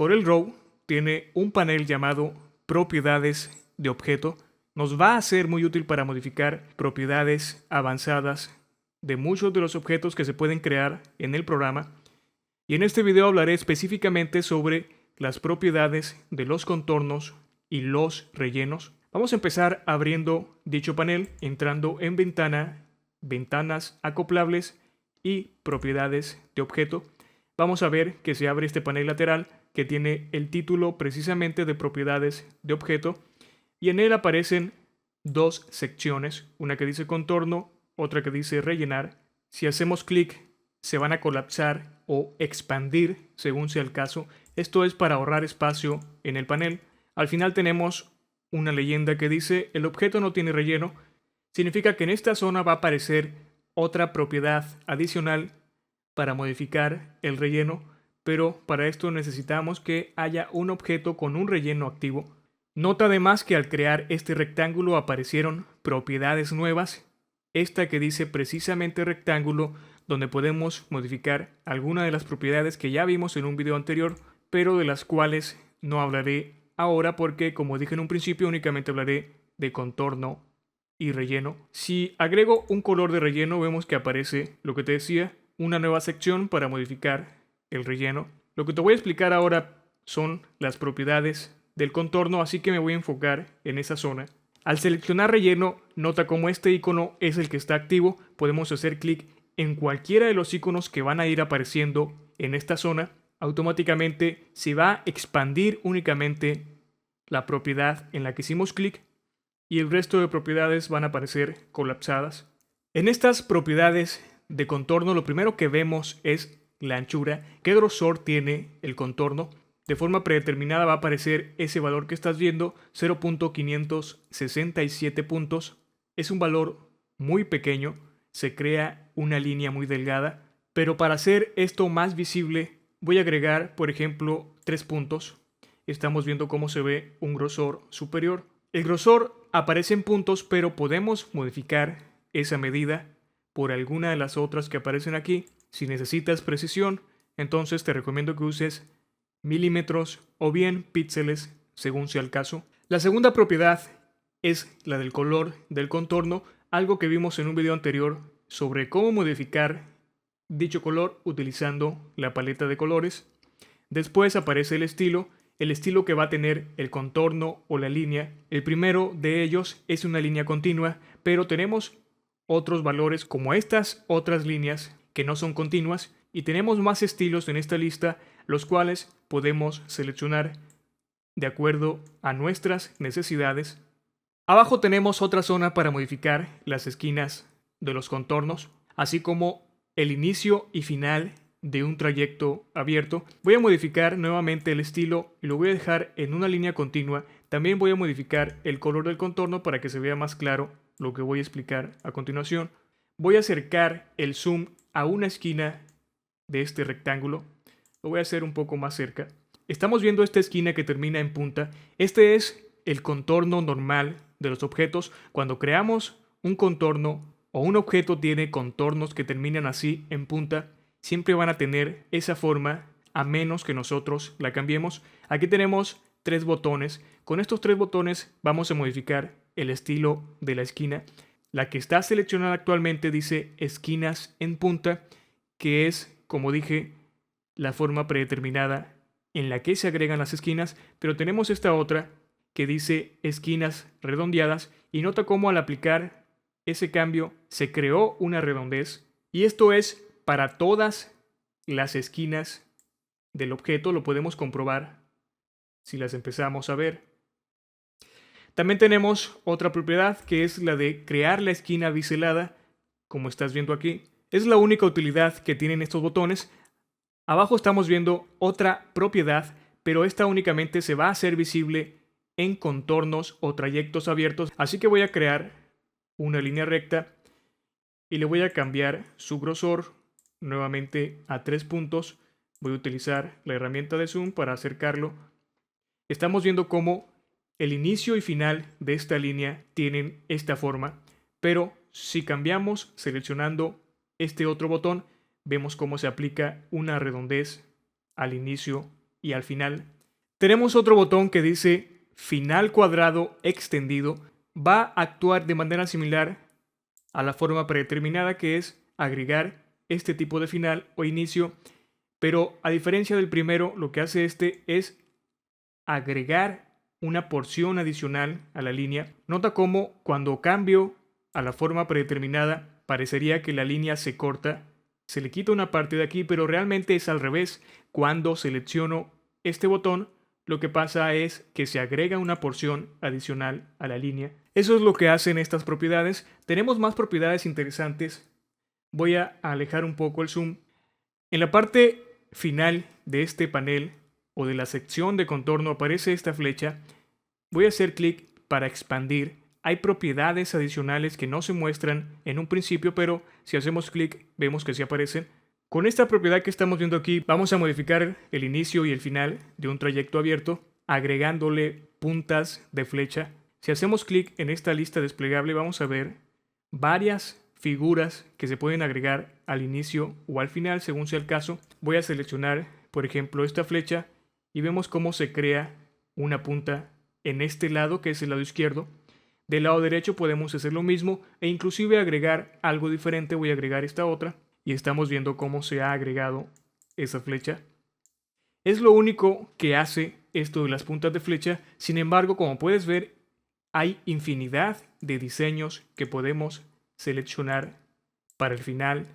CorelDRAW tiene un panel llamado Propiedades de objeto. Nos va a ser muy útil para modificar propiedades avanzadas de muchos de los objetos que se pueden crear en el programa. Y en este video hablaré específicamente sobre las propiedades de los contornos y los rellenos. Vamos a empezar abriendo dicho panel, entrando en ventana, ventanas acoplables y propiedades de objeto. Vamos a ver que se abre este panel lateral que tiene el título precisamente de propiedades de objeto y en él aparecen dos secciones, una que dice contorno, otra que dice rellenar. Si hacemos clic se van a colapsar o expandir según sea el caso. Esto es para ahorrar espacio en el panel. Al final tenemos una leyenda que dice el objeto no tiene relleno. Significa que en esta zona va a aparecer otra propiedad adicional para modificar el relleno, pero para esto necesitamos que haya un objeto con un relleno activo. Nota además que al crear este rectángulo aparecieron propiedades nuevas, esta que dice precisamente rectángulo, donde podemos modificar alguna de las propiedades que ya vimos en un video anterior, pero de las cuales no hablaré ahora porque, como dije en un principio, únicamente hablaré de contorno y relleno. Si agrego un color de relleno, vemos que aparece lo que te decía, una nueva sección para modificar el relleno. Lo que te voy a explicar ahora son las propiedades del contorno, así que me voy a enfocar en esa zona. Al seleccionar relleno, nota cómo este icono es el que está activo. Podemos hacer clic en cualquiera de los iconos que van a ir apareciendo en esta zona. Automáticamente se va a expandir únicamente la propiedad en la que hicimos clic y el resto de propiedades van a aparecer colapsadas. En estas propiedades de contorno, lo primero que vemos es la anchura, qué grosor tiene el contorno. De forma predeterminada va a aparecer ese valor que estás viendo, 0.567 puntos. Es un valor muy pequeño, se crea una línea muy delgada, pero para hacer esto más visible voy a agregar, por ejemplo, 3 puntos. Estamos viendo cómo se ve un grosor superior. El grosor aparece en puntos, pero podemos modificar esa medida por alguna de las otras que aparecen aquí. Si necesitas precisión, entonces te recomiendo que uses milímetros o bien píxeles, según sea el caso. La segunda propiedad es la del color del contorno, algo que vimos en un video anterior sobre cómo modificar dicho color utilizando la paleta de colores. Después aparece el estilo que va a tener el contorno o la línea. El primero de ellos es una línea continua, pero tenemos otros valores como estas otras líneas que no son continuas y tenemos más estilos en esta lista, los cuales podemos seleccionar de acuerdo a nuestras necesidades. Abajo tenemos otra zona para modificar las esquinas de los contornos, así como el inicio y final de un trayecto abierto. Voy a modificar nuevamente el estilo y lo voy a dejar en una línea continua. También voy a modificar el color del contorno para que se vea más claro lo que voy a explicar a continuación. Voy a acercar el zoom a una esquina de este rectángulo. Lo voy a hacer un poco más cerca. Estamos viendo esta esquina que termina en punta. Este es el contorno normal de los objetos. Cuando creamos un contorno o un objeto tiene contornos que terminan así en punta, siempre van a tener esa forma a menos que nosotros la cambiemos. Aquí tenemos 3 botones. Con estos 3 botones vamos a modificar el estilo de la esquina. La que está seleccionada actualmente dice esquinas en punta, que es, como dije, la forma predeterminada en la que se agregan las esquinas, pero tenemos esta otra que dice esquinas redondeadas y nota cómo al aplicar ese cambio se creó una redondez y esto es para todas las esquinas del objeto. Lo podemos comprobar si las empezamos a ver. También tenemos otra propiedad que es la de crear la esquina biselada, como estás viendo aquí. Es la única utilidad que tienen estos botones. Abajo estamos viendo otra propiedad, pero esta únicamente se va a hacer visible en contornos o trayectos abiertos. Así que voy a crear una línea recta y le voy a cambiar su grosor nuevamente a 3 puntos. Voy a utilizar la herramienta de zoom para acercarlo. Estamos viendo cómo el inicio y final de esta línea tienen esta forma, pero si cambiamos seleccionando este otro botón, vemos cómo se aplica una redondez al inicio y al final. Tenemos otro botón que dice final cuadrado extendido. Va a actuar de manera similar a la forma predeterminada, que es agregar este tipo de final o inicio, pero a diferencia del primero, lo que hace este es agregar una porción adicional a la línea. Nota cómo cuando cambio a la forma predeterminada parecería que la línea se corta, se le quita una parte de aquí, pero realmente es al revés. Cuando selecciono este botón, lo que pasa es que se agrega una porción adicional a la línea. Eso es lo que hacen estas propiedades. Tenemos más propiedades interesantes. Voy a alejar un poco el zoom. En la parte final de este panel o de la sección de contorno aparece esta flecha. Voy a hacer clic para expandir. Hay propiedades adicionales que no se muestran en un principio, pero si hacemos clic vemos que sí aparecen. Con esta propiedad que estamos viendo aquí, vamos a modificar el inicio y el final de un trayecto abierto, agregándole puntas de flecha. Si hacemos clic en esta lista desplegable, vamos a ver varias figuras que se pueden agregar al inicio o al final, según sea el caso. Voy a seleccionar, por ejemplo, esta flecha y vemos cómo se crea una punta en este lado, que es el lado izquierdo. Del lado derecho podemos hacer lo mismo e inclusive agregar algo diferente. Voy a agregar esta otra y estamos viendo cómo se ha agregado esa flecha. Es lo único que hace esto de las puntas de flecha. Sin embargo, como puedes ver, hay infinidad de diseños que podemos seleccionar para el final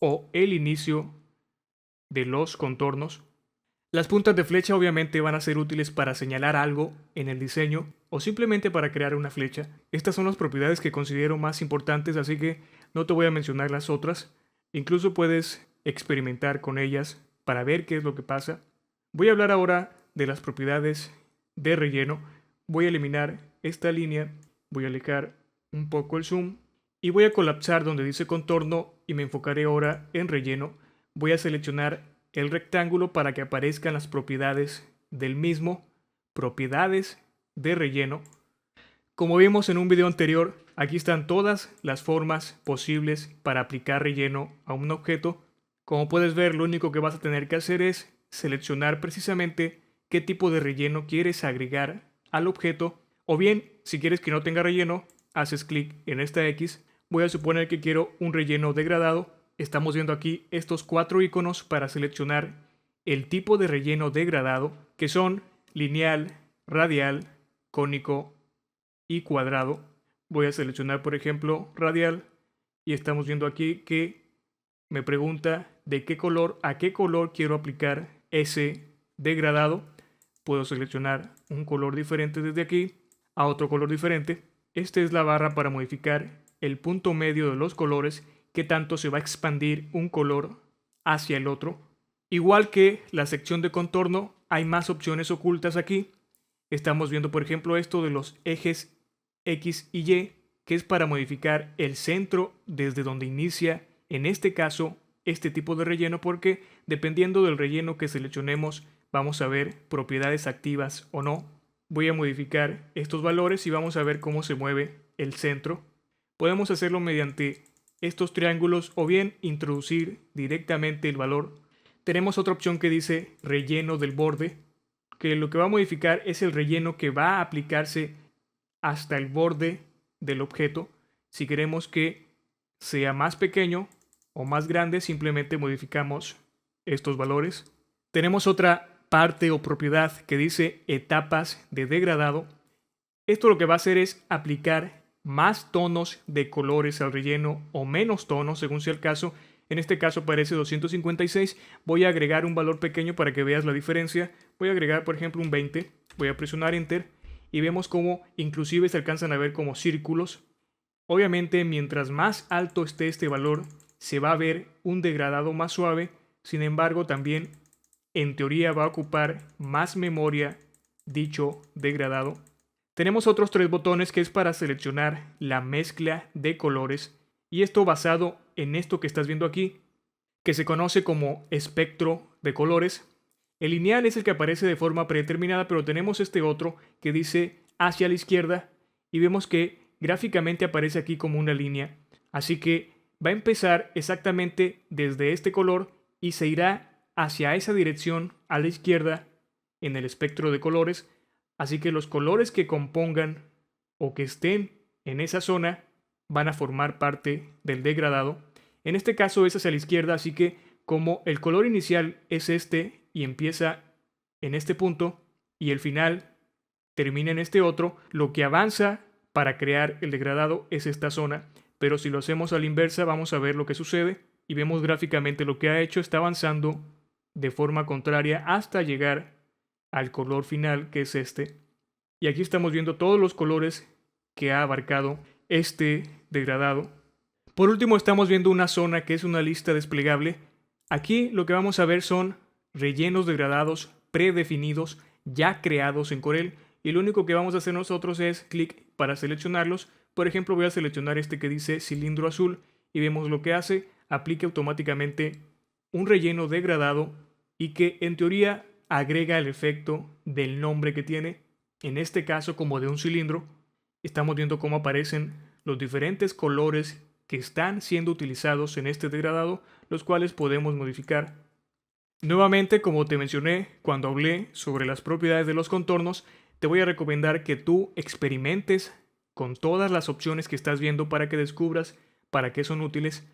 o el inicio de los contornos. Las puntas de flecha obviamente van a ser útiles para señalar algo en el diseño o simplemente para crear una flecha. Estas son las propiedades que considero más importantes, así que no te voy a mencionar las otras. Incluso puedes experimentar con ellas para ver qué es lo que pasa. Voy a hablar ahora de las propiedades de relleno. Voy a eliminar esta línea, voy a alejar un poco el zoom y voy a colapsar donde dice contorno y me enfocaré ahora en relleno. Voy a seleccionar el rectángulo para que aparezcan las propiedades del mismo, propiedades de relleno. Como vimos en un video anterior, aquí están todas las formas posibles para aplicar relleno a un objeto. Como puedes ver, lo único que vas a tener que hacer es seleccionar precisamente qué tipo de relleno quieres agregar al objeto, o bien, si quieres que no tenga relleno, haces clic en esta X. Voy a suponer que quiero un relleno degradado. Estamos viendo aquí estos 4 iconos para seleccionar el tipo de relleno degradado, que son lineal, radial, cónico y cuadrado. Voy a seleccionar, por ejemplo, radial y estamos viendo aquí que me pregunta de qué color a qué color quiero aplicar ese degradado. Puedo seleccionar un color diferente desde aquí a otro color diferente. Esta es la barra para modificar el punto medio de los colores, qué tanto se va a expandir un color hacia el otro. Igual que la sección de contorno, hay más opciones ocultas aquí. Estamos viendo, por ejemplo, esto de los ejes X y Y, que es para modificar el centro desde donde inicia, en este caso, este tipo de relleno, porque dependiendo del relleno que seleccionemos, vamos a ver propiedades activas o no. Voy a modificar estos valores y vamos a ver cómo se mueve el centro. Podemos hacerlo mediante estos triángulos o bien introducir directamente el valor. Tenemos otra opción que dice relleno del borde, que lo que va a modificar es el relleno que va a aplicarse hasta el borde del objeto. Si queremos que sea más pequeño o más grande, simplemente modificamos estos valores. Tenemos otra parte o propiedad que dice etapas de degradado. Esto lo que va a hacer es aplicar más tonos de colores al relleno o menos tonos según sea el caso. En este caso parece 256. Voy a agregar un valor pequeño para que veas la diferencia. Voy a agregar, por ejemplo, un 20. Voy a presionar Enter y vemos cómo inclusive se alcanzan a ver como círculos. Obviamente, mientras más alto esté este valor, se va a ver un degradado más suave. Sin embargo, también en teoría va a ocupar más memoria dicho degradado. Tenemos otros 3 botones que es para seleccionar la mezcla de colores, y esto basado en esto que estás viendo aquí, que se conoce como espectro de colores. El lineal es el que aparece de forma predeterminada, pero tenemos este otro que dice hacia la izquierda y vemos que gráficamente aparece aquí como una línea. Así que va a empezar exactamente desde este color y se irá hacia esa dirección a la izquierda en el espectro de colores, así que los colores que compongan o que estén en esa zona van a formar parte del degradado. En este caso es hacia la izquierda, así que como el color inicial es este y empieza en este punto y el final termina en este otro, lo que avanza para crear el degradado es esta zona, pero si lo hacemos a la inversa vamos a ver lo que sucede y vemos gráficamente lo que ha hecho, está avanzando de forma contraria hasta llegar al color final, que es este. Y aquí estamos viendo todos los colores que ha abarcado este degradado. Por último estamos viendo una zona que es una lista desplegable. Aquí lo que vamos a ver son rellenos degradados predefinidos ya creados en Corel y lo único que vamos a hacer nosotros es clic para seleccionarlos. Por ejemplo, voy a seleccionar este que dice cilindro azul y vemos lo que hace. Aplica automáticamente un relleno degradado y que en teoría agrega el efecto del nombre que tiene. En este caso, como de un cilindro, estamos viendo cómo aparecen los diferentes colores que están siendo utilizados en este degradado, los cuales podemos modificar. Nuevamente, como te mencioné cuando hablé sobre las propiedades de los contornos, te voy a recomendar que tú experimentes con todas las opciones que estás viendo para que descubras para qué son útiles.